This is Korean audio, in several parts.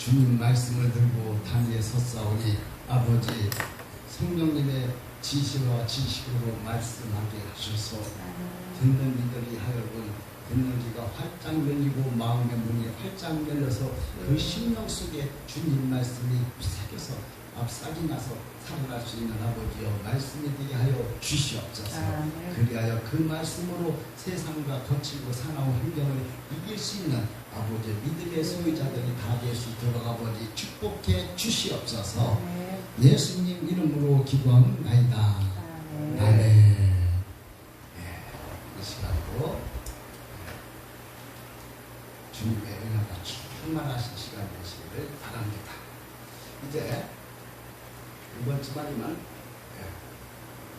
주님 말씀을 들고 단위에 섰사오니 아버지 성령님의 지시와 지식으로 말씀하게 하셔서 듣는 이들이 하여금 듣는 귀가 활짝 열리고 마음의 문이 활짝 열려서 그 심령 속에 주님 말씀이 새겨서 앞싹이 나서 살아날 수 있는 아버지여 말씀이 되게 하여 주시옵소서. 그리하여 그 말씀으로 세상과 거칠고 사나운 환경을 이길 수 있는 아버지 믿음의 소유자들이 다 될 수 있도록 아버지 축복해 주시옵소서. 예수님 이름으로 기도합니다. 아멘. 이 시간으로 주님의 은혜가 충만하신 시간 되시기를 바랍니다. 이제 이번 주말이면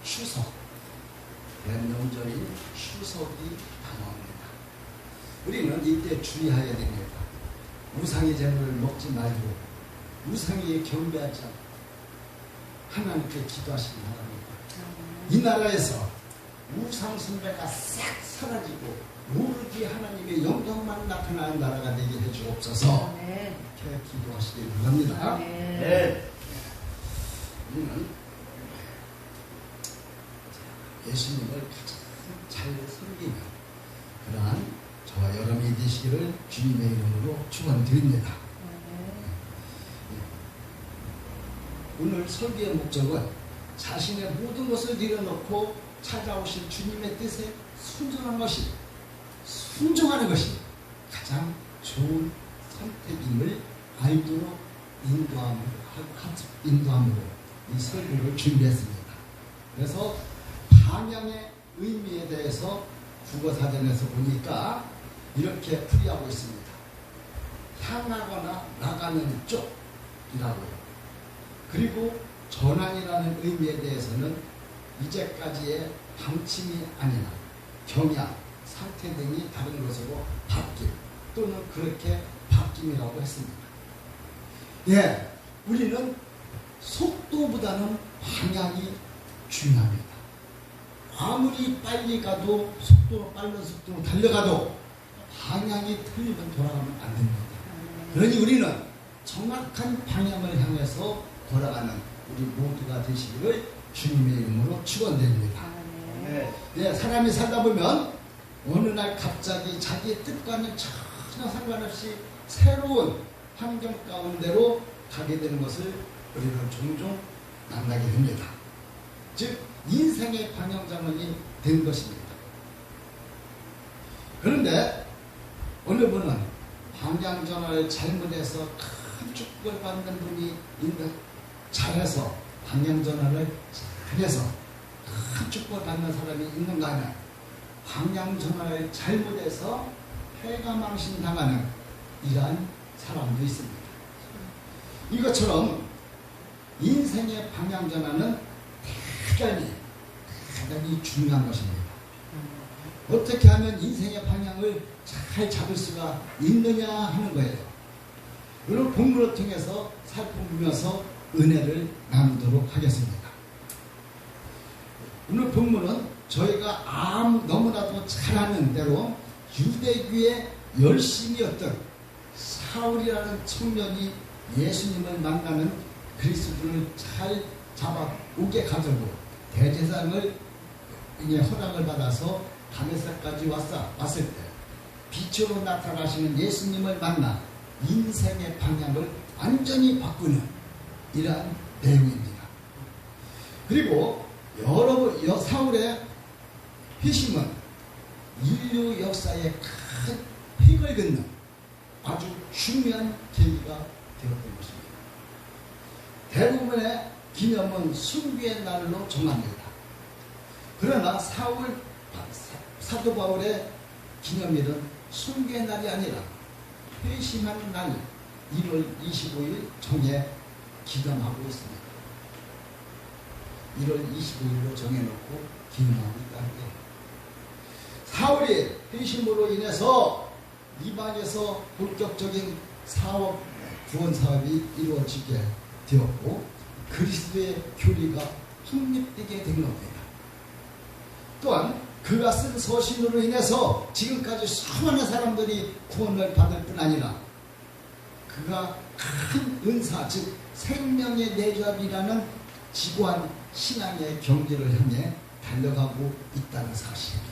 추석, 대명절인 추석이 다가옵니다. 우리는 이때 주의해야 됩니다. 우상의 재물을 먹지 말고 우상에 경배하지 않고 하나님께 기도하시기 바랍니다. 이 나라에서 우상 숭배가 싹 사라지고 오로지 하나님의 영광만 나타나는 나라가 되게 해주옵소서. 이렇게 기도하시기 바랍니다. 우리는 예수님을 가장 잘 섬기는 그러한 저와 여러분이 되시기를 주님의 이름으로 축원드립니다. 오늘 설교의 목적은 자신의 모든 것을 내려놓고 찾아오신 주님의 뜻에 순종하는 것이 가장 좋은 선택임을 알도록 인도함으로 이 설교를 준비했습니다. 그래서 방향의 의미에 대해서 국어사전에서 보니까 이렇게 풀이하고 있습니다. 향하거나 나가는 쪽이라고요. 그리고 전환이라는 의미에 대해서는 이제까지의 방침이 아니라 경향, 상태 등이 다른 것으로 바뀜 또는 그렇게 바뀜이라고 했습니다. 우리는 속도보다는 방향이 중요합니다. 아무리 빨리 가도 빠른 속도로 달려가도 방향이 틀리면 돌아가면 안 됩니다. 그러니 우리는 정확한 방향을 향해서 돌아가는 우리 모두가 되시기를 주님의 이름으로 축원드립니다. 사람이 살다 보면 어느 날 갑자기 자기의 뜻과는 전혀 상관없이 새로운 환경 가운데로 가게 되는 것을 우리는 종종 만나게 됩니다. 즉 인생의 방향전환이 된 것입니다. 그런데 어느 분은 방향전환을 잘못해서 큰 축복을 받는 분이 있는 잘해서 방향전환을 잘해서 큰 축복을 받는 사람이 있는가 하면 방향전환을 잘못해서 패가망신 당하는 이러한 사람도 있습니다. 이것처럼 인생의 방향전환은 대단히 중요한 것입니다. 어떻게 하면 인생의 방향을 잘 잡을 수가 있느냐 하는 거예요. 오늘 본문을 통해서 살펴보면서 은혜를 나누도록 하겠습니다. 오늘 본문은 저희가 너무나도 잘 아는 대로 유대교의 열심이었던 사울이라는 청년이 예수님을 만나는 그리스도를 잘 잡아오게 가지고 대제사장을 허락을 받아서 다메섹까지 왔을 때 빛으로 나타나시는 예수님을 만나 인생의 방향을 완전히 바꾸는 이러한 내용입니다. 그리고 사울의 회심은 인류 역사의 큰 획을 긋는 아주 중요한 계기가 되었던 것입니다. 대부분의 기념은 순교의 날로 정합니다. 그러나 사도 바울의 기념일은 순교의 날이 아니라 회심하는 날 1월 25일 정해 기념하고 있습니다. 1월 25일로 정해놓고 기념하고 있다는 거예요. 사울이 회심으로 인해서 이방에서 본격적인 구원 사업이 이루어지게 되었고 그리스도의 교리가 확립되게 된 겁니다. 또한 그가 쓴 서신으로 인해서 지금까지 수많은 사람들이 구원을 받을 뿐 아니라 그가 큰 은사, 즉 생명의 내조합이라는 지구한 신앙의 경지를 향해 달려가고 있다는 사실입니다.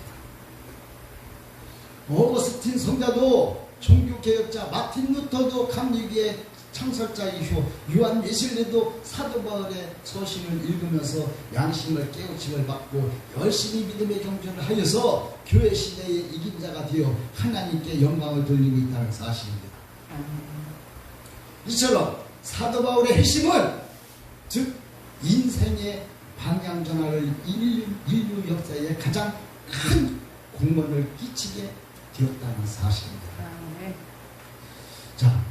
어거스틴 성자도 종교개혁자, 마틴 루터도 감리교의 창설자이후 요한 웨슬리도 사도 바울의 서신을 읽으면서 양심을 깨우침을 받고 열심히 믿음의 경주를 하여서 교회 시대의 이긴 자가 되어 하나님께 영광을 돌리고 있다는 사실입니다. 이처럼 사도 바울의 핵심은 즉 인생의 방향 전환을 인류 역사에 가장 큰 공헌을 끼치게 되었다는 사실입니다. 자,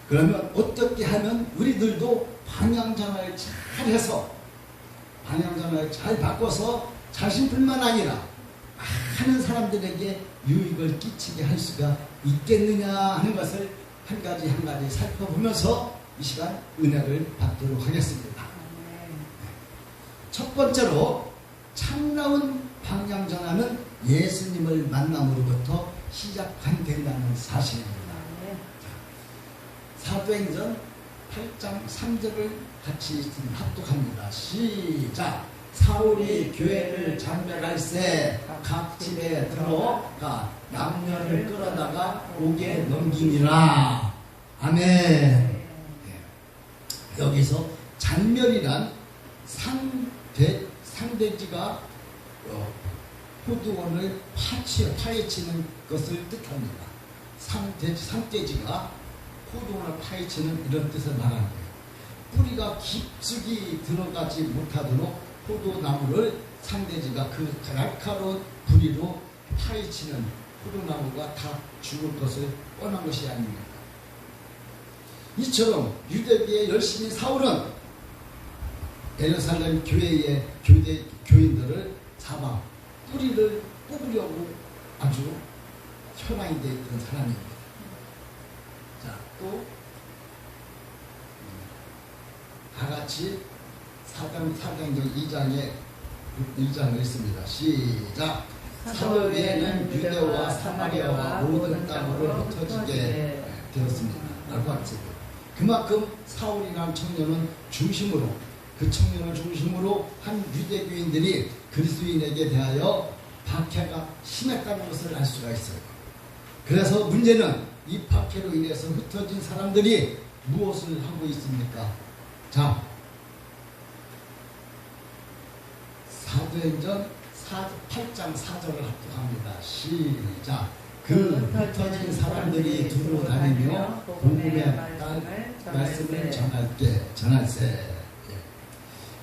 그러면 어떻게 하면 우리들도 방향 전환을 잘 해서 방향 전환을 잘 바꿔서 자신뿐만 아니라 많은 사람들에게 유익을 끼치게 할 수가 있겠느냐 하는 것을 한 가지 한 가지 살펴보면서 이 시간 은혜를 받도록 하겠습니다. 첫 번째로 참나운 방향 전환은 예수님을 만남으로부터 시작된다는 사실입니다. 사도행전 8장 3절을 같이 합독합니다. 시작! 사울이 교회를 장멸할세 각 집에 들어가 남녀를 끌어다가 옥에 넘기니라. 아멘. 여기서 장멸이란 상대지가 호두원을 파헤치는 것을 뜻합니다. 상대지가 호두원을 파헤치는 이런 뜻을 말하는 거예요. 뿌리가 깊숙이 들어가지 못하도록 호두나무를 상대지가 그 날카로운 부리로 파헤치는 호두나무가 다 죽을 것을 뻔한 것이 아닙니까? 이처럼 유대교의 열심히 사울은 예루살렘 교회의 교인들을 잡아 뿌리를 뽑으려고 아주 현황이 되어 있던 사람입니다. 자, 또 다같이 사도행전 2장을 읽습니다. 시작! 사도 외에는 유대와 사마리아와 모든 땅으로 흩어지게 되었습니다. 라고 하겠습니다. 그만큼 사울이라는 청년은 중심으로 그 청년을 중심으로 한 유대교인들이 그리스도인에게 대하여 박해가 심했다는 것을 알 수가 있어요. 그래서 문제는 이 박해로 인해서 흩어진 사람들이 무엇을 하고 있습니까? 자, 사도행전 8장 4절을 합독합니다. 시작! 그 흩어진 사람들이 두루 다니며 복음의 말씀을 전할세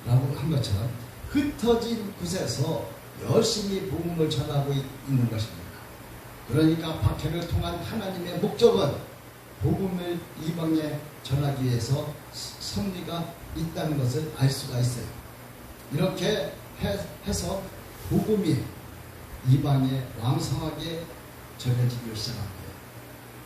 라고 한 것처럼 흩어진 곳에서 열심히 복음을 전하고 있는 것입니다. 그러니까 박해를 통한 하나님의 목적은 복음을 이방에 전하기 위해서 섭리가 있다는 것을 알 수가 있어요. 이렇게 해서 복음이 이방에 왕성하게 전해지기 시작한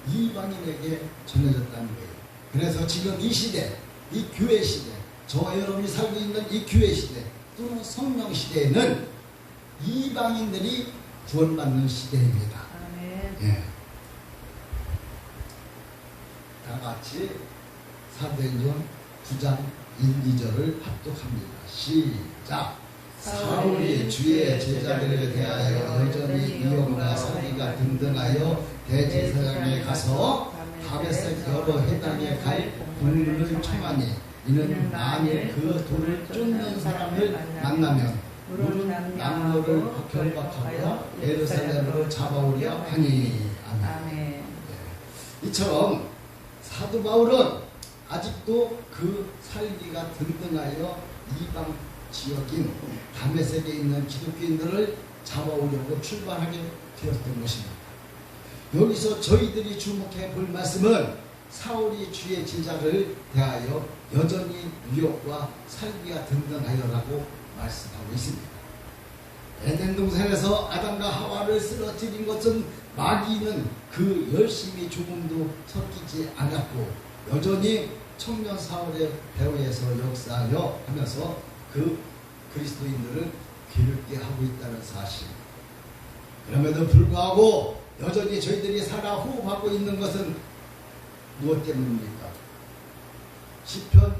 거예요. 이방인에게 전해졌다는 거예요. 그래서 지금 이 시대, 이 교회 시대, 저와 여러분이 살고 있는 이 교회 시대 또는 성령 시대에는 이방인들이 구원받는 시대입니다. 아멘. 예. 다 같이 사도행전 9장 1, 2절을 합독합니다. 시작! 사울이 주의 제자들에 대하여 여전히 위험과 살기가 등등하여 대제사장에 가서 다메섹 여러 해당에 갈 공문을 청하니 이는 만일 그 돌을 쫓는 사람을 만나면 물은 남녀를 결박하고 예루살렘으로 잡아오려 하니. 아멘. 이처럼 사도 바울은 아직도 그 살기가 등등하여 이방 지역인 다메섹에 있는 기독교인들을 잡아오려고 출발하게 되었던 것입니다. 여기서 저희들이 주목해 볼 말씀은 사울이 주의 제자를 대하여 여전히 위협과 살기가 등등하여라고 말씀하고 있습니다. 에덴 동산에서 아담과 하와를 쓰러뜨린 것은 마귀는 그 열심히 조금도 섞이지 않았고 여전히 청년 사울의 배후에서 역사하여 하면서 그 그리스도인들을 괴롭게 하고 있다는 사실. 그럼에도 불구하고 여전히 저희들이 살아 호흡하고 있는 것은 무엇 때문입니까? 시편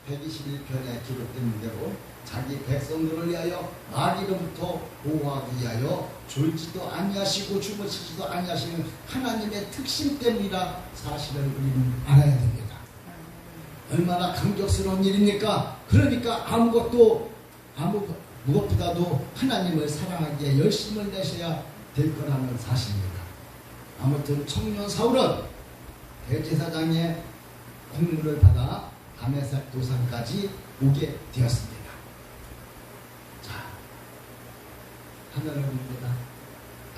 121편에 기록된 대로 자기 백성들을 위하여 마귀로부터 보호하기 위하여 졸지도 아니하시고 주무시지도 아니하시는 하나님의 특심 때문이라 사실을 우리는 알아야 됩니다. 얼마나 감격스러운 일입니까? 그러니까 무엇보다도 하나님을 사랑하기에 열심을 내셔야 될 거라는 사실입니다. 아무튼 청년 사울은 대제사장의 공문을 받아 다메섹 도상까지 오게 되었습니다. 자, 하늘을 봅니다.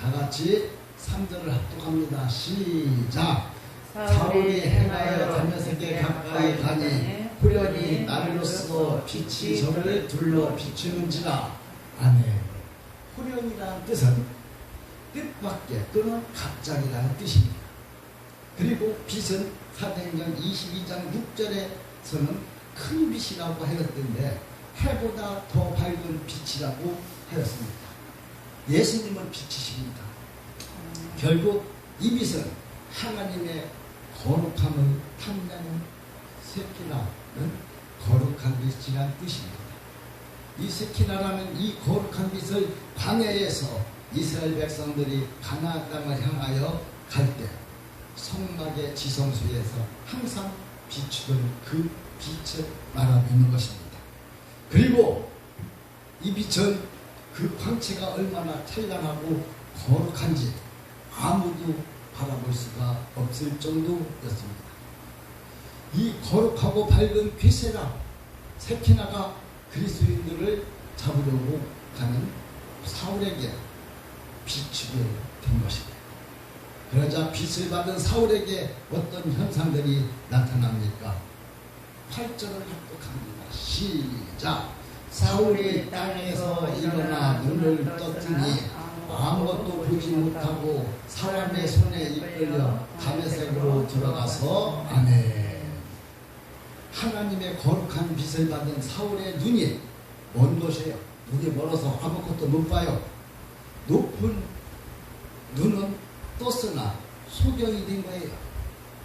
다 같이 3절을 합독합니다. 시작. 사울이 행하여 다메섹에 가까이 가니 후련히 날로써 빛이 저를 둘러 비추는지라. 아멘. 후련이라는 뜻은 뜻밖의 또는 갑자기라는 뜻입니다. 그리고 빛은 사도행전 22장 6절에서는 큰 빛이라고 하였던데 해보다 더 밝은 빛이라고 하였습니다. 예수님은 빛이십니다. 결국 이 빛은 하나님의 거룩함을 탐내는 세키나는 거룩한 빛이라는 뜻입니다. 이 세키나라는 이 거룩한 빛을 광야에서 이스라엘 백성들이 가나안 땅을 향하여 갈 때 성막의 지성소에서 항상 비추던 그 빛을 말하고 있는 것입니다. 그리고 이 빛은 그 광채가 얼마나 찬란하고 거룩한지 아무도 바라볼 수가 없을 정도였습니다. 이 거룩하고 밝은 귀세라 세키나가 그리스도인들을 잡으려고 가는 사울에게 비추게 된 것입니다. 그러자 빛을 받은 사울에게 어떤 현상들이 나타납니까? 8절을 합독합니다. 시작. 사울이 땅에서 일어나 눈을 떴더니 아무것도 보지 못하고 사람의 손에 이끌려 다메섹으로 들어가서 아멘. 하나님의 거룩한 빛을 받은 사울의 눈이 먼 곳이에요. 눈이 멀어서 아무것도 못 봐요. 높은 눈은 떴으나 소경이 된 거예요.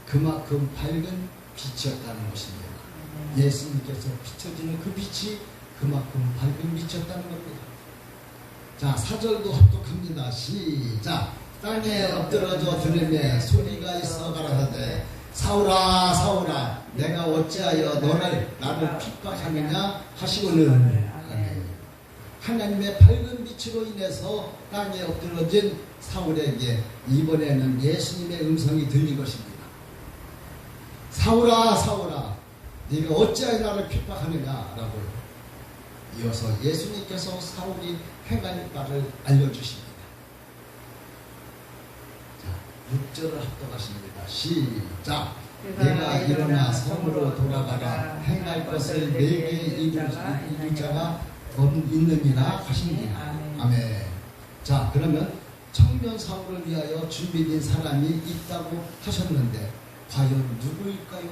그만큼 밝은 빛이었다는 것입니다. 예수님께서 비춰지는 그 빛이 그만큼 밝은 빛이었다는 겁니다. 자, 4절도 합독합니다. 시작. 땅에 엎드러져 들으며 소리가 있어 가라사대 사울아 사울아 내가 어찌하여 나를 핍박하느냐 하시고는 하나님의 밝은 빛으로 인해서 땅에 엎드러진 사울에게 이번에는 예수님의 음성이 들린 것입니다. 사울아 사울아 네가 어찌하여 나를 핍박하느냐라고 이어서 예수님께서 사울이 행할 바를 알려주십니다. 자, 6절을 합독하십니다. 시작. 내가 일어나 성으로 돌아가라 행할 것을 내게 이룰 자가 있느니라 하시니라. 아멘. 자, 그러면 청년 사울을 위하여 준비된 사람이 있다고 하셨는데 과연 누구일까요?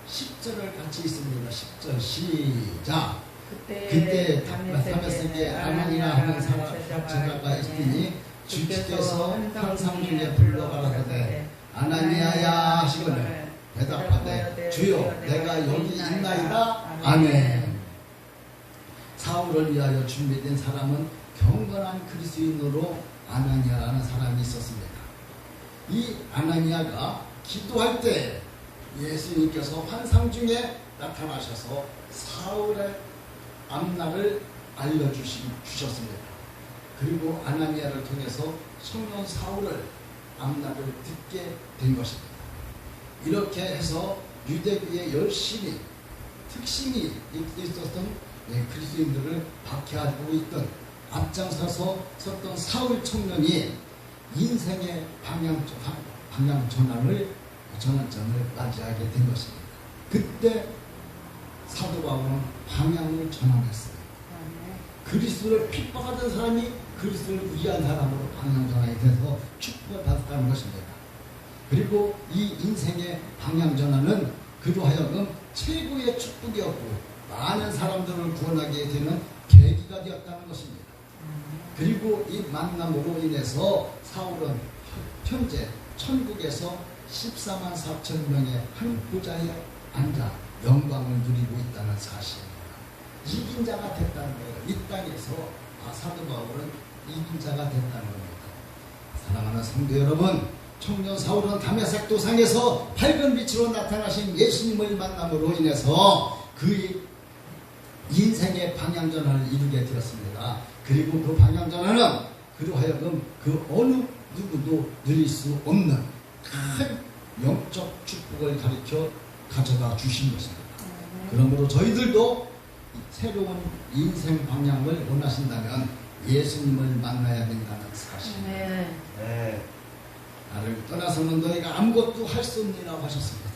10절을 같이 있습니다. 10절 시작. 그때 다메섹에 아나니아 하는 제자가 있으니 주께서 환상 중에 불러가라사대 아나니아야 하시거늘 대답하되 주여 내가 여기 있나이다. 아멘. 사울을 위하여 준비된 사람은 경건한 그리스도인으로 아나니아라는 사람이 있었습니다. 이 아나니아가 기도할 때 예수님께서 환상 중에 나타나셔서 사울의 앞날을 알려주셨습니다. 그리고 아나니아를 통해서 청년 사울을 앞날을 듣게 된 것입니다. 이렇게 해서 유대교에 열심히 특심이 있었던 그리스도인들을 박해하고 있던 앞장서서 섰던 사울 청년이 인생의 방향 전환점을 맞이하게 된 것입니다. 그때 사도 바울은 방향을 전환했어요. 그리스도를 핍박하던 사람이 그리스도를 위한 사람으로 방향 전환이 돼서 축복을 받았다는 것입니다. 그리고 이 인생의 방향 전환은 그로 하여금 최고의 축복이었고 많은 사람들을 구원하게 되는 계기가 되었다는 것입니다. 그리고 이 만남으로 인해서 사울은 현재 천국에서 14만 4천 명의 한 보좌에 앉아 영광을 누리고 있다는 사실입니다. 이긴 자가 됐다는 거예요. 이 땅에서 사도 바울은 이긴 자가 됐다는 겁니다. 사랑하는 성도 여러분, 청년 사울은 다메섹 도상에서 밝은 빛으로 나타나신 예수님을 만남으로 인해서 그의 인생의 방향전환을 이루게 되었습니다. 그리고 그 방향전환은 그로 하여금 그 어느 누구도 누릴 수 없는 큰 영적 축복을 가르쳐 가져다 주신 것입니다. 그러므로 저희들도 새로운 인생 방향을 원하신다면 예수님을 만나야 된다는 사실. 네. 나를 떠나서는 너희가 아무것도 할 수 없느라고 하셨습니다.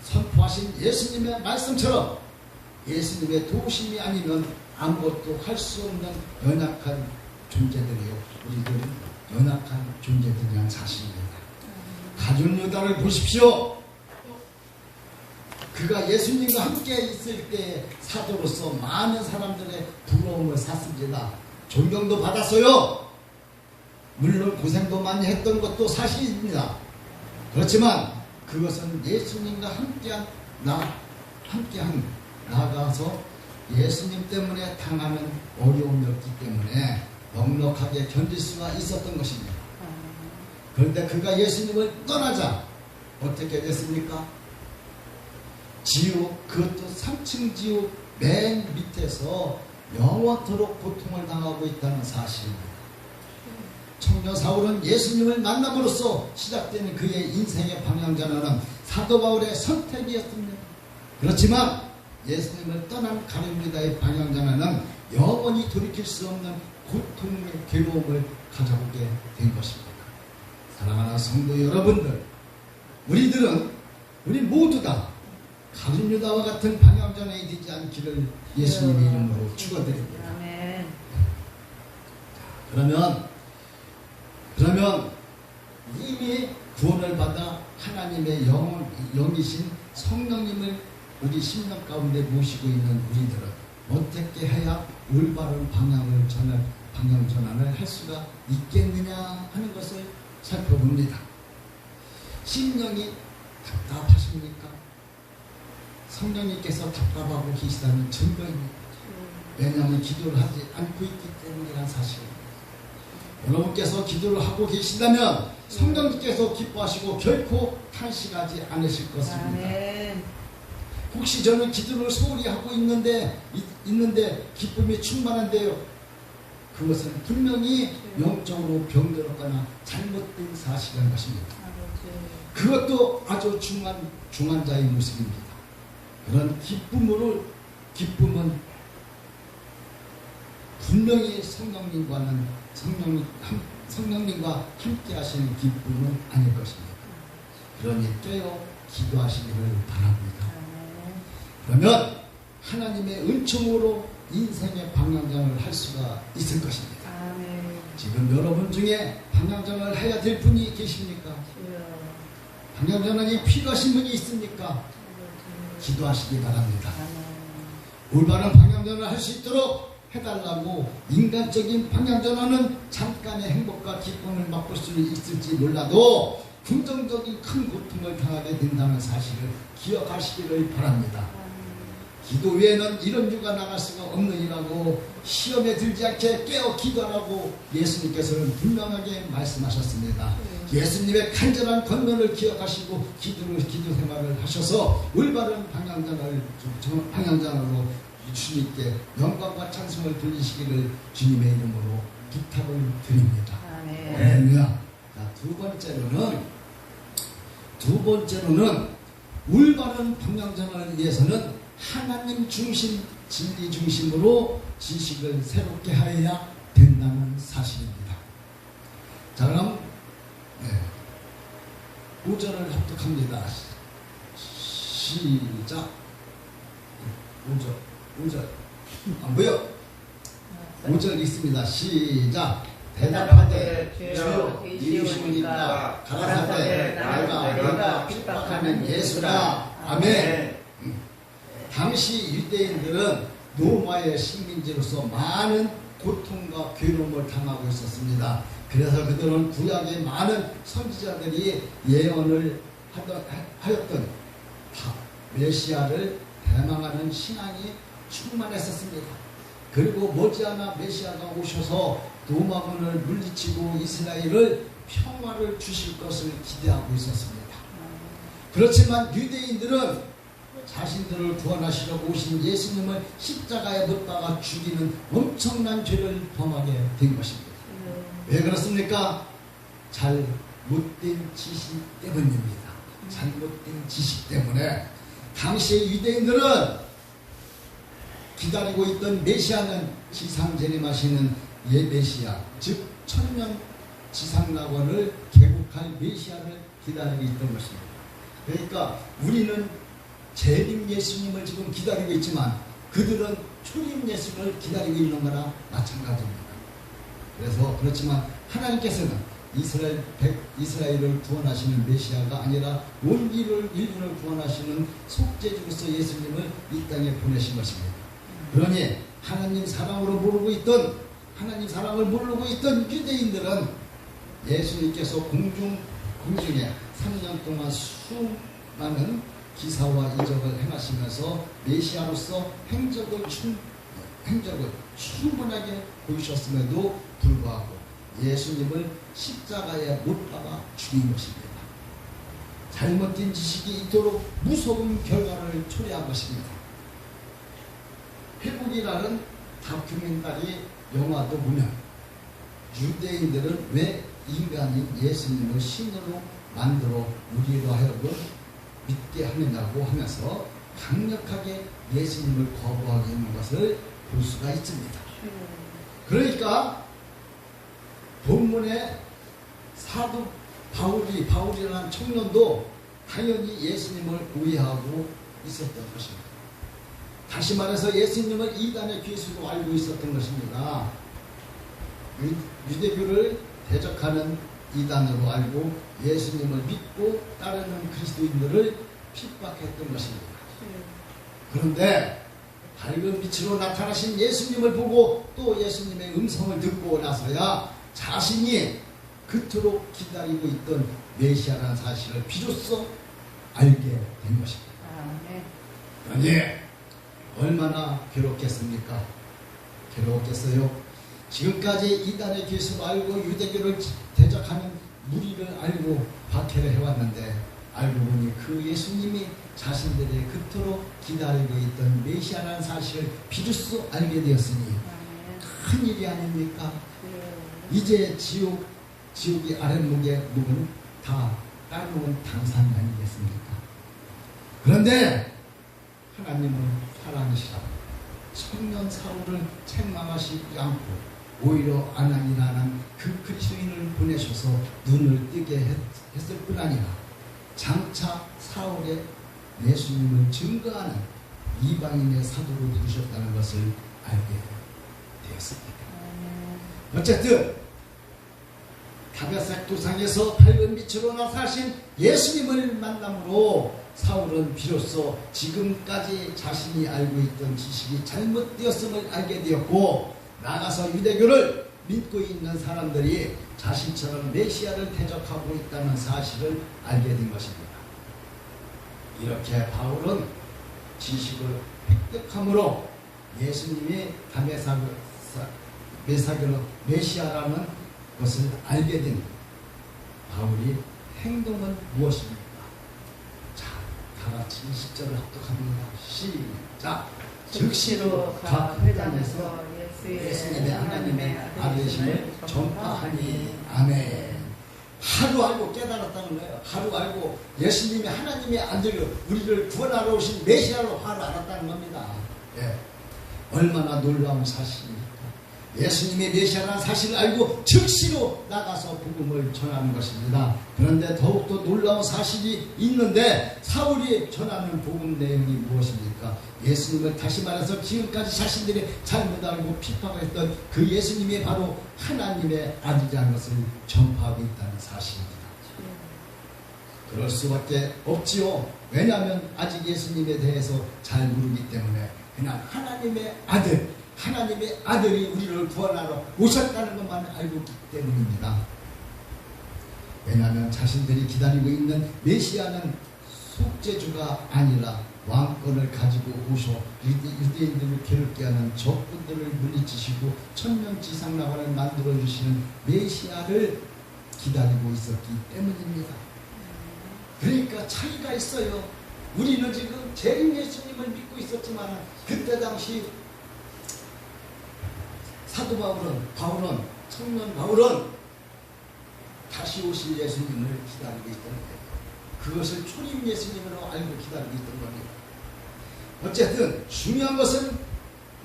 선포하신 예수님의 말씀처럼 예수님의 도우심이 아니면 아무것도 할 수 없는 연약한 존재들이요. 우리들은 연약한 존재들이란 사실입니다. 가룟 유다를 보십시오. 그가 예수님과 함께 있을 때 사도로서 많은 사람들의 부러움을 샀습니다. 존경도 받았어요. 물론 고생도 많이 했던 것도 사실입니다. 그렇지만 그것은 예수님과 함께한 나아가서 예수님 때문에 당하는 어려움이었기 때문에 넉넉하게 견딜 수가 있었던 것입니다. 그런데 그가 예수님을 떠나자 어떻게 됐습니까? 지옥, 그것도 3층 지옥 맨 밑에서 영원토록 고통을 당하고 있다는 사실입니다. 청년 사울은 예수님을 만남으로써 시작되는 그의 인생의 방향전환은 사도 바울의 선택이었습니다. 그렇지만 예수님을 떠난 가룟 유다의 방향전환은 영원히 돌이킬 수 없는 고통의 괴로움을 가져오게 된 것입니다. 사랑하는 성도 여러분들, 우리 모두 다 가룟 유다와 같은 방향전환이 되지 않기를 예수님의 이름으로 축원드립니다. 그러면 이미 구원을 받아 하나님의 영이신 성령님을 우리 심령 가운데 모시고 있는 우리들은 어떻게 해야 올바른 방향전환을 할 수가 있겠느냐 하는 것을 살펴봅니다. 심령이 답답하십니까? 성령님께서 답답하고 계시다는 증거입니다. 왜냐하면 기도를 하지 않고 있기 때문이란 사실입니다. 여러분께서 기도를 하고 계신다면 성령님께서 기뻐하시고 결코 탄식하지 않으실 것입니다. 혹시 저는 기도를 소홀히 하고 있는데 기쁨이 충만한데요. 그것은 분명히 영적으로 병들었거나 잘못된 사실인 것입니다. 그것도 아주 중한 자의 모습입니다. 그런 기쁨은 분명히 성령님과 함께 하시는 기쁨은 아닐 것입니다. 그러니 깨어 기도하시기를 바랍니다. 그러면 하나님의 은총으로 인생의 방향전환을 할 수가 있을 것입니다. 지금 여러분 중에 방향전환을 해야 될 분이 계십니까? 방향전환이 필요하신 분이 있습니까? 기도하시기 바랍니다. 올바른 방향전환을 할 수 있도록 해달라고. 인간적인 방향전환은 잠깐의 행복과 기쁨을 맛볼 수 있을지 몰라도 긍정적인 큰 고통을 당하게 된다는 사실을 기억하시기를 바랍니다. 기도 외에는 이런 유가 나갈 수가 없느니라고 시험에 들지 않게 깨어 기도하라고 예수님께서는 분명하게 말씀하셨습니다. 예수님의 간절한 권면을 기억하시고 기도 생활을 하셔서 올바른 방향전환으로 주님께 영광과 찬송을 돌리시기를 주님의 이름으로 부탁을 드립니다. 할렐루야. 두 번째로는 올바른 방향전환을 위해서는 하나님 중심, 진리 중심으로 지식을 새롭게 하여야 된다는 사실입니다. 자, 그럼 5절을 합독합니다. 시작. 5절 안 보여? 5절 있습니다. 시작. 대답하되 주여 이루시니까 가라사대 내가 핍박하는 예수라. 아멘. 당시 유대인들은 로마의 식민지로서 많은 고통과 괴로움을 당하고 있었습니다. 그래서 그들은 구약의 많은 선지자들이 예언을 하였던 메시아를 대망하는 신앙이 충만했었습니다. 그리고 머지않아 메시아가 오셔서 로마군을 물리치고 이스라엘을 평화를 주실 것을 기대하고 있었습니다. 그렇지만 유대인들은 자신들을 구원하시려고 오신 예수님을 십자가에 못 박아 죽이는 엄청난 죄를 범하게 된 것입니다. 왜 그렇습니까? 잘못된 지식 때문입니다. 잘못된 지식 때문에 당시의 유대인들은 기다리고 있던 메시아는 지상 재림하시는 메시아, 즉 천년 지상낙원을 개국할 메시아를 기다리고 있던 것입니다. 그러니까 우리는 재림 예수님을 지금 기다리고 있지만 그들은 초림 예수님을 기다리고 있는 거나 마찬가지입니다. 그래서 그렇지만 하나님께서는 이스라엘을 구원하시는 메시아가 아니라 온 인류를 구원하시는 속죄주로서 예수님을 이 땅에 보내신 것입니다. 그러니 하나님 사랑을 모르고 있던 유대인들은 예수님께서 공중에 3년 동안 수많은 기사와 이적을 행하시면서 메시아로서 행적을 충분하게 보이셨음에도 불구하고 예수님을 십자가에 못 박아 죽인 것입니다. 잘못된 지식이 이토록 무서운 결과를 초래한 것입니다. 회복이라는 다큐멘터리 영화도 보면 유대인들은 왜 인간이 예수님을 신으로 만들어 우리로 하여금 믿게 하느냐고 하면서 강력하게 예수님을 거부하게 하는 것을 볼 수가 있습니다. 그러니까 본문에 사도 바울이라는 청년도 당연히 예수님을 오해하고 있었던 것입니다. 다시 말해서 예수님을 이단의 귀수로 알고 있었던 것입니다. 유대교를 대적하는 이단으로 알고 예수님을 믿고 따르는 그리스도인들을 핍박했던 것입니다. 그런데 밝은 빛으로 나타나신 예수님을 보고 또 예수님의 음성을 듣고 나서야 자신이 그토록 기다리고 있던 메시아라는 사실을 비로소 알게 된 것입니다. 그러니 얼마나 괴롭겠습니까? 괴로웠겠어요? 지금까지 이단의 교수를 알고 유대교를 대적하는 무리를 알고 박해를 해왔는데 알고 보니 그 예수님이 자신들의 그토록 기다리고 있던 메시아라는 사실을 비로소 알게 되었으니 큰 일이 아닙니까? 이제 지옥이 아랫목에 묵은 다 따놓은 당상이 아니겠습니까? 그런데 하나님은 사랑이시라 청년 사울을 책망하시지 않고 오히려 아나니라는 그 그리스도인을 보내셔서 눈을 뜨게 했을 뿐 아니라 장차 사울의 예수님을 증거하는 이방인의 사도로 부르셨다는 것을 알게 되었습니다. 어쨌든 다메섹 도상에서 밝은 빛으로 나타나신 예수님을 만남으로 사울은 비로소 지금까지 자신이 알고 있던 지식이 잘못되었음을 알게 되었고 나가서 유대교를 믿고 있는 사람들이 자신처럼 메시아를 대적하고 있다는 사실을 알게 된 것입니다. 이렇게 바울은 지식을 획득함으로 예수님이 메시아라는 것을 알게 된 바울이 행동은 무엇입니까? 자, 다같이 20절을 합독합니다. 시작! 즉시로 각 회당에서 예수님의 하나님의 아들이심을 전파하니 아멘. 하루 알고 깨달았다는 거예요. 하루 알고 예수님이 하나님의 아들로 우리를 구원하러 오신 메시아로 하루 알았다는 겁니다. 예. 얼마나 놀라운 사실입니까? 예수님의 메시아라는 사실을 알고 즉시로 나가서 복음을 전하는 것입니다. 그런데 더욱더 놀라운 사실이 있는데 사울이 전하는 복음 내용이 무엇입니까? 예수님을 다시 말해서 지금까지 자신들이 잘못 알고 핍박했던 그 예수님이 바로 하나님의 아들이라는 것을 전파하고 있다는 사실입니다. 그럴 수밖에 없지요. 왜냐하면 아직 예수님에 대해서 잘 모르기 때문에 그냥 하나님의 아들 하나님의 아들이 우리를 구원하러 오셨다는 것만 알고 있기 때문입니다. 왜냐하면 자신들이 기다리고 있는 메시아는 속죄주가 아니라 왕권을 가지고 오셔 유대인들을 괴롭게 하는 적군들을 물리치시고 천년지상나라를 만들어주시는 메시아를 기다리고 있었기 때문입니다. 그러니까 차이가 있어요. 우리는 지금 재림 예수님을 믿고 있었지만 그때 당시 사도 바울은 청년 바울은 다시 오실 예수님을 기다리고 있던 거예요. 그것을 초림 예수님으로 알고 기다리고 있던 겁니다. 어쨌든 중요한 것은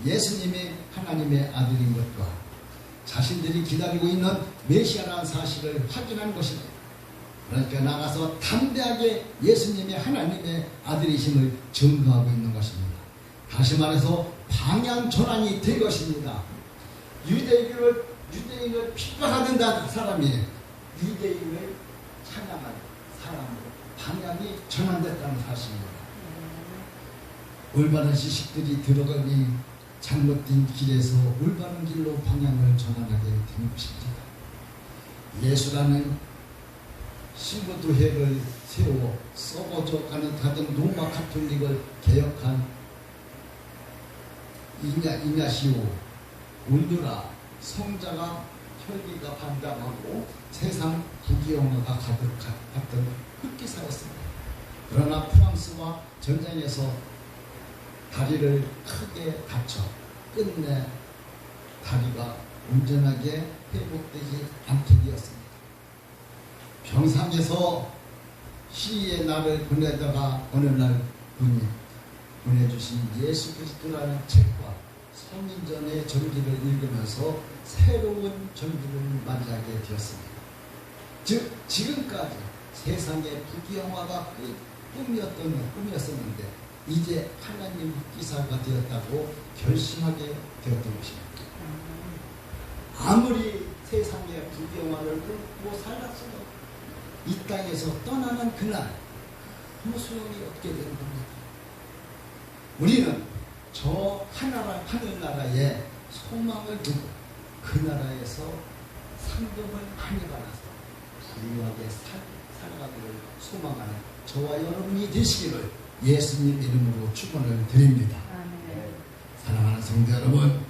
예수님이 하나님의 아들인 것과 자신들이 기다리고 있는 메시아라는 사실을 확인한 것입니다. 그러니까 나가서 담대하게 예수님이 하나님의 아들이심을 증거하고 있는 것입니다. 다시 말해서 방향 전환이 된 것입니다. 유대인을 핍박하던 사람이 유대인을 찬양하는 사람으로 방향이 전환됐다는 사실입니다. 올바른 지식들이 들어가니 잘못된 길에서 올바른 길로 방향을 전환하게 된 것입니다. 예수라는 신부도회를 세워 썩어져가는 다른 로마 가톨릭을 개혁한 이냐시오 올드라 성자가 혈기가 반감하고 세상 부귀영화가 가득했던 흑기사였습니다. 그러나 프랑스와 전쟁에서 다리를 크게 다쳐 끝내 다리가 온전하게 회복되지 않게 되었습니다. 병상에서 시리의 날을 보내다가 어느 날 분이 보내주신 예수 그리스도라는 책과 성인전의 전기를 읽으면서 새로운 전기를 맞이하게 되었습니다. 즉 지금까지 세상의 부귀영화가 꿈이었었는데 이제 하나님 기사가 되었다고 결심하게 되었던 것입니다. 아무리 세상의 부귀영화를 꿈꾸고 살았어도 이 땅에서 떠나는 그날 아무 소용이 없게 되는 겁니다. 우리는 저 하늘나라에 소망을 두고 그 나라에서 상급을 많이 받아서 부유하게 살아가기를 소망하는 저와 여러분이 되시기를 예수님 이름으로 축원을 드립니다. 사랑하는 성도 여러분,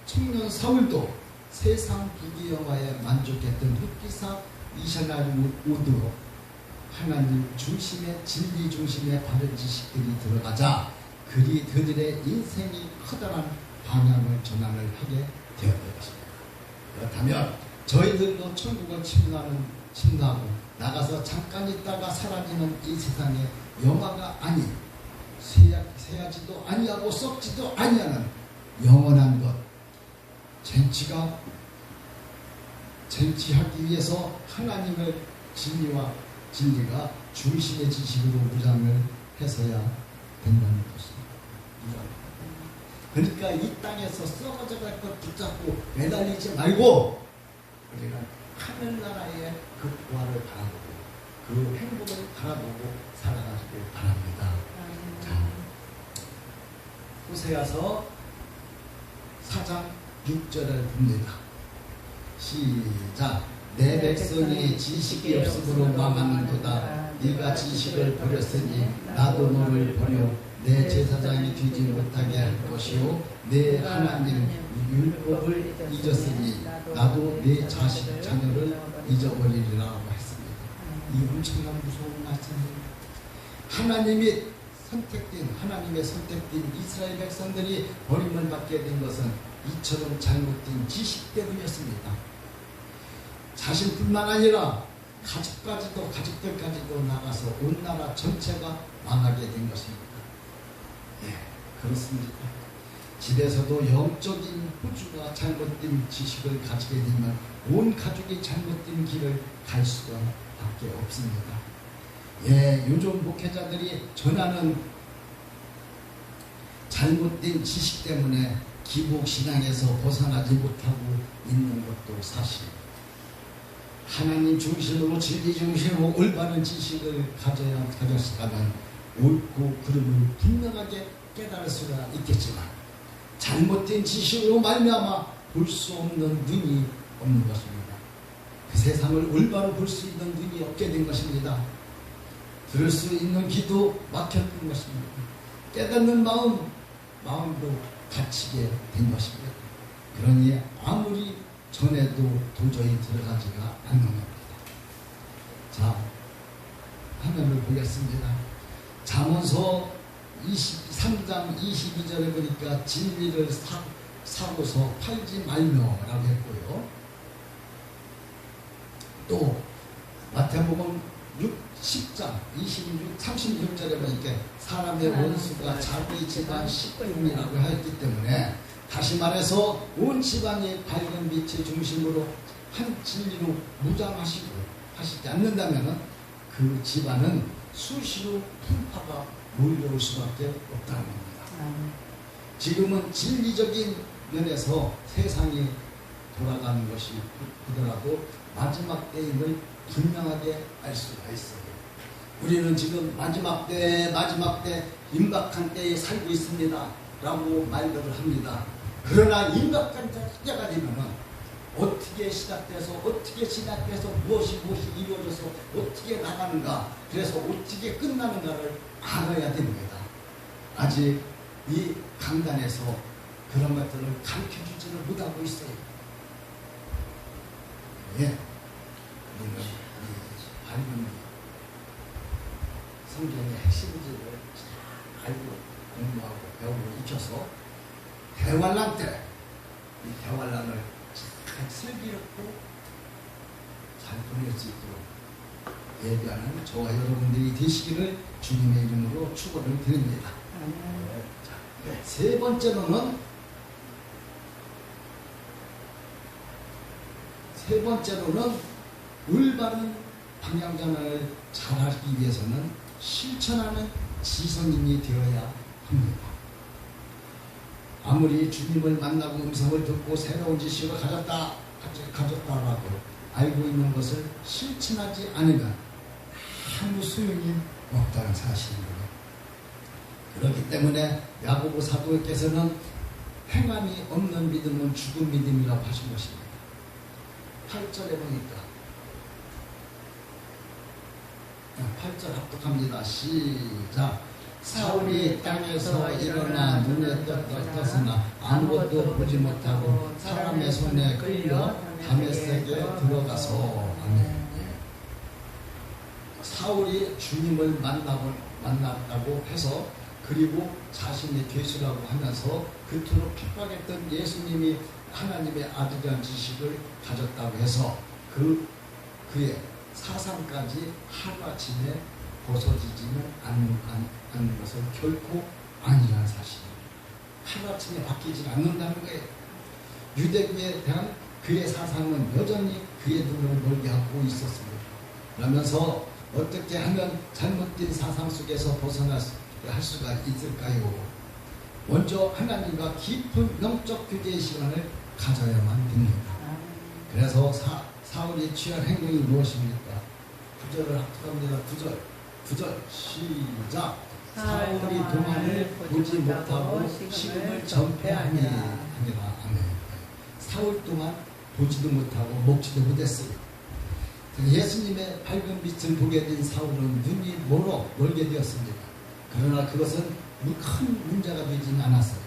청년 사울도 세상 부귀영화에 만족했던 흑기사 이샤나우드로 하나님 중심의 진리 중심의 바른 지식들이 들어가자 그들의 인생이 커다란 방향을 전환을 하게 되었던 것입니다. 그렇다면 저희들도 천국을 침노하고 나가서 잠깐 있다가 사라지는 이 세상의 영화가 아닌 새하지도 아니하고 썩지도 아니하는 영원한 것 쟁취하기 위해서 하나님의 진리가 중심의 지식으로 무장을 해서야 된다는 것입니다. 그러니까 이 땅에서 썩어져 갈 것 붙잡고 매달리지 말고 우리가 하늘나라의 그 부활을 바라보고 그 행복을 바라보고 살아가시길 바랍니다. 자, 호세아서 4장 6절을 봅니다. 시작. 내 백성이 지식이 없음으로 망하는도다. 네가 지식을 버렸으니 나도 너를 버려 내 제사장이 되지 못하게 할 것이요 내 하나님 율법을 잊었으니 나도 내 자녀를 잊어버리리라고 했습니다. 이 엄청난 무서운 말씀입니다. 하나님의 선택된 이스라엘 백성들이 버림을 받게 된 것은 이처럼 잘못된 지식 때문이었습니다. 자신뿐만 아니라 가족들까지도 나가서 온 나라 전체가 망하게 된 것입니다. 네, 그렇습니다. 집에서도 영적인 호주가 잘못된 지식을 가지게 되면 온 가족이 잘못된 길을 갈 수밖에 없습니다. 예, 요즘 목회자들이 전하는 잘못된 지식 때문에 기복신앙에서 벗어나지 못하고 있는 것도 사실입니다. 하나님 중심으로 진리 중심으로 올바른 지식을 가졌다면 옳고 그름을 분명하게 깨달을 수가 있겠지만 잘못된 지식으로 말미암아 볼 수 없는 눈이 없는 것입니다. 그 세상을 올바로 볼 수 있는 눈이 없게 된 것입니다. 들을 수 있는 귀도 막혔던 것입니다. 깨닫는 마음도 닫히게 된 것입니다. 그러니 아무리 전에도 도저히 들어가지가 않는 겁니다. 자, 화면을 보겠습니다. 잠언서 23장 22절에 보니까 진리를 사고서 팔지 말며라고 했고요. 또 마태복음 10장 36절에 보니까 사람의 원수가 자기 집안 식구이라고 하였기 때문에, 다시 말해서 온 집안이 밝은 빛의 중심으로 한 진리로 무장하시고 하시지 않는다면 그 집안은 수시로 풍파가 몰려올 수밖에 없다는 겁니다. 지금은 진리적인 면에서 세상이 돌아가는 것이 보더라도 마지막 때임을 분명하게 알 수가 있어요. 우리는 지금 마지막 때 임박한 때에 살고 있습니다 라고 말들을 합니다. 그러나 임박한 때가 되면은 어떻게 시작돼서 무엇이 이루어져서 어떻게 나가는가, 그래서 어떻게 끝나는가를 알아야 됩니다. 아직 이 강단에서 그런 것들을 가르쳐주지를 못하고 있어요. 예, 우리는 이 밝은 성경의 핵심지를 잘 알고 공부하고 배우고 익혀서 대환란 때 이 대환란을 잘 슬기롭고 잘 보낼 수 있도록 예비하는 저와 여러분들이 되시기를 주님의 이름으로 축원을 드립니다. 자, 세 번째로는 올바른 방향전환을 잘하기 위해서는 실천하는 지성인이 되어야 합니다. 아무리 주님을 만나고 음성을 듣고 새로운 지식을 가졌다라고 알고 있는 것을 실천하지 않으면 아무 소용이 없다는 사실입니다. 그렇기 때문에 야고보 사도께서는 행함이 없는 믿음은 죽은 믿음이라고 하신 것입니다. 8절에 보니까 8절 합독합니다. 시작. 사울이 땅에서 일어나 눈에 떴으나 아무것도 보지 못하고 사람의 손에 끌려 다메섹에 들어가서. 아멘. 사울이 주님을 만났다고 해서, 그리고 자신의 죄수라고 하면서 그토록 핍박했던 예수님이 하나님의 아들이라는 지식을 가졌다고 해서 그의 사상까지 하루아침에 벗어지지는 않는 것은 결코 아니라는 사실입니다. 하루아침에 바뀌지 않는다는 거예요. 유대교에 대한 그의 사상은 여전히 그의 눈을 멀게 하고 있었습니다. 그러면서 어떻게 하면 잘못된 사상 속에서 벗어날 수가 있을까요? 먼저 하나님과 깊은 영적 교제의 시간을 가져야만 됩니다. 그래서 사울이 취한 행동이 무엇입니까? 9절을 합독합니다. 9절 시작. 사울이 동안을 보지 못하고 식음을 전폐하니라. 아멘. 사울 동안 보지도 못하고 먹지도 못했어요. 예수님의 밝은 빛을 보게 된 사울은 눈이 멀게 되었습니다. 그러나 그것은 큰 문제가 되지는 않았어요.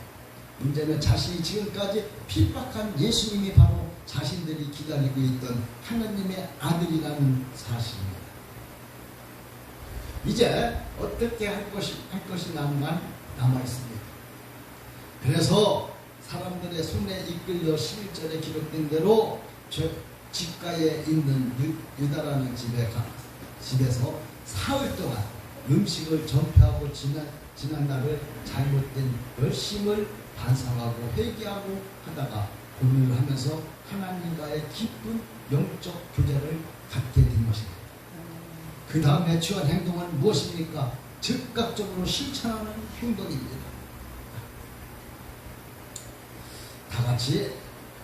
문제는 자신이 지금까지 핍박한 예수님이 바로 자신들이 기다리고 있던 하나님의 아들이라는 사실입니다. 이제 어떻게 할 것이 남아있습니다. 그래서 사람들의 손에 이끌려 11절에 기록된 대로 집가에 있는 유다라는 집에서 사흘 동안 음식을 전폐하고 지난 날을 잘못된 열심을 반성하고 회개하고 하다가 고민을 하면서 하나님과의 깊은 영적 교제를 갖게 된 것입니다. 그 다음에 취한 행동은 무엇입니까? 즉각적으로 실천하는 행동입니다. 다 같이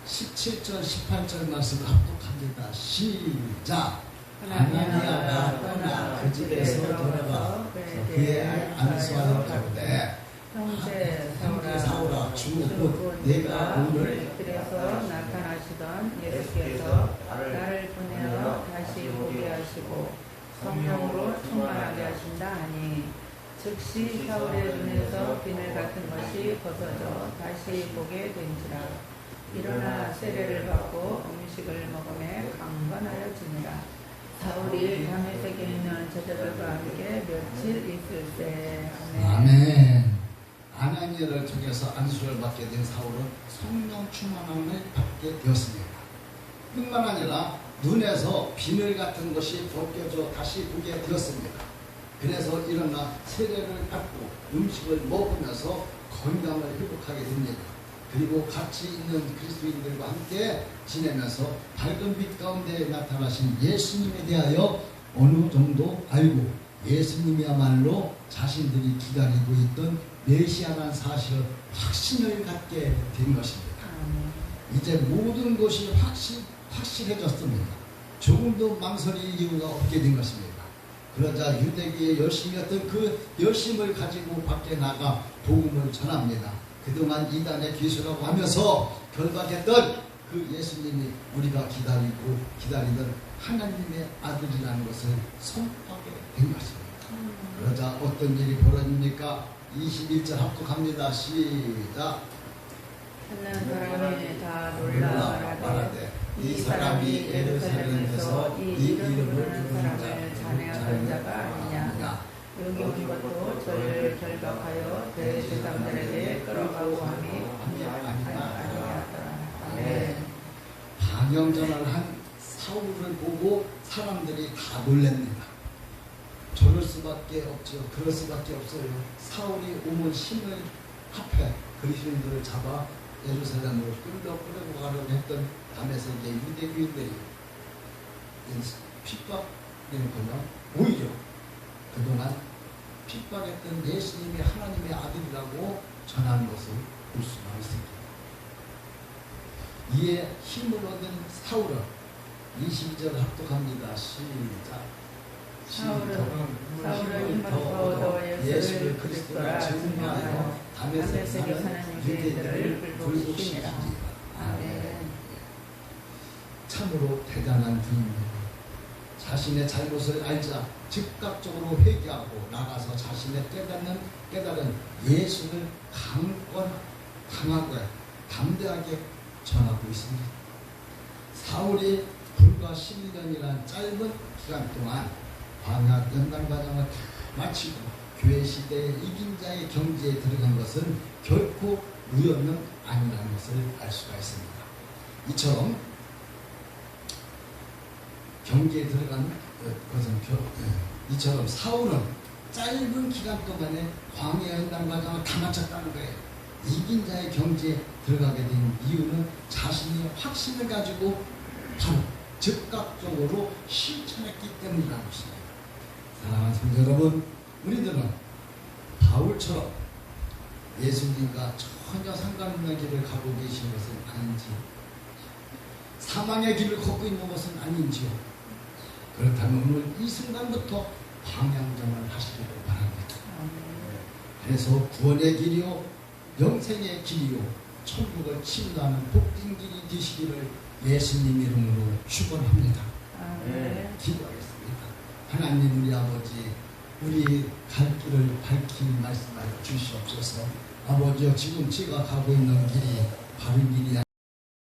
17절 18절 말씀을 합독합니다. 시작. 아나니아가 떠나 그 집에서 돌아가 그의 안수하여 가로되 형제 사울아 주곧 내가 오늘 그래서 나타나시던 예수께서 나를 보내어 다시 보게 하시고 성령으로 충만하게 하신다 하니 즉시 사울의 눈에서 비늘 같은 것이 벗어져 다시 보게 된지라. 일어나 세례를 받고 음식을 먹음에 강건하여지니라. 사울이 다메섹에 있는 제자들과 함께 며칠 있을때. 아멘. 아나니아를 통해서 안수를 받게 된 사울은 성령 충만함을 받게 되었습니다. 뿐만 아니라 눈에서 비늘 같은 것이 벗겨져 다시 보게 되었습니다. 그래서 일어나 세례를 받고 음식을 먹으면서 건강을 회복하게 됩니다. 그리고 같이 있는 그리스도인들과 함께 지내면서 밝은 빛 가운데 나타나신 예수님에 대하여 어느 정도 알고 예수님이야말로 자신들이 기다리고 있던 메시아라는 사실을 확신을 갖게 된 것입니다. 이제 모든 것이 확실해졌습니다. 조금도 망설일 이유가 없게 된 것입니다. 그러자 유대교에 열심히 했던 그 열심을 가지고 밖에 나가 복음을 전합니다. 그동안 이단의 기수라고 하면서 결박했던 그 예수님이 우리가 기다리던 하나님의 아들이라는 것을 선포하게 된 것입니다. 그러자 어떤 일이 벌어집니까? 21절 합독합니다. 시작. 듣는 사람이 다 놀라 말하되 이 사람이 예루살렘에서 이 이름 부르는 사람을 찬양하는 자가 아니냐. 여기 온 것도 저를 결박하여 대제사장들에게 끌어가고 함이 아니하더라. 아멘. 방영전을 한 사울을 보고 사람들이 다 놀랍니다. 저럴 수밖에 없죠. 그럴 수밖에 없어요. 사울이 오면 힘을 합해 그리스도인들을 잡아 예루살렘으로 끌고 가려고 했던 다메섹의 유대교인들이 핍박되는군요. 오히려 그동안 핍박했던 예수님이 하나님의 아들이라고 전하는 것을 볼 수가 있습니다. 이에 힘을 얻은 사울은 22절 합독합니다. 시작. 사울은 힘을 얻어 예수를 그리스도라 증명하여 다메섹에 사는 유대인들을 불복시키니라. 아멘. 참으로 대단한 분입니다. 자신의 잘못을 알자 즉각적으로 회개하고 나가서 자신의 깨달은 예수를 강하게 담대하게 전하고 있습니다. 사울이 불과 12년이란 짧은 기간 동안 광야 연단 과정을 마치고 교회 시대의 이긴 자의 경지에 들어간 것은 결코 우연은 아니라는 것을 알 수가 있습니다. 이처럼 경지에 들어간 것은 이처럼 사울은 짧은 기간 동안에 광야 연단 과정을 다 마쳤다는 거예요. 이긴 자의 경지에 들어가게 된 이유는 자신이 확신을 가지고 바로 즉각적으로 실천했기 때문이라는 것입니다. 사랑하는 성도 여러분, 우리들은 바울처럼 예수님과 전혀 상관없는 길을 가고 계신 것은 아닌지, 사망의 길을 걷고 있는 것은 아닌지요. 그렇다면 오늘 이 순간부터 방향정을 하시기를 바랍니다. 그래서 구원의 길이요, 영생의 길이요, 천국을 침노하는 복된 길이 되시기를 예수님 이름으로 축원합니다. 기도하겠습니다. 하나님 우리 아버지, 우리 갈 길을 밝히 말씀하여 주시옵소서. 아버지여, 지금 제가 가고 있는 길이 바른 길이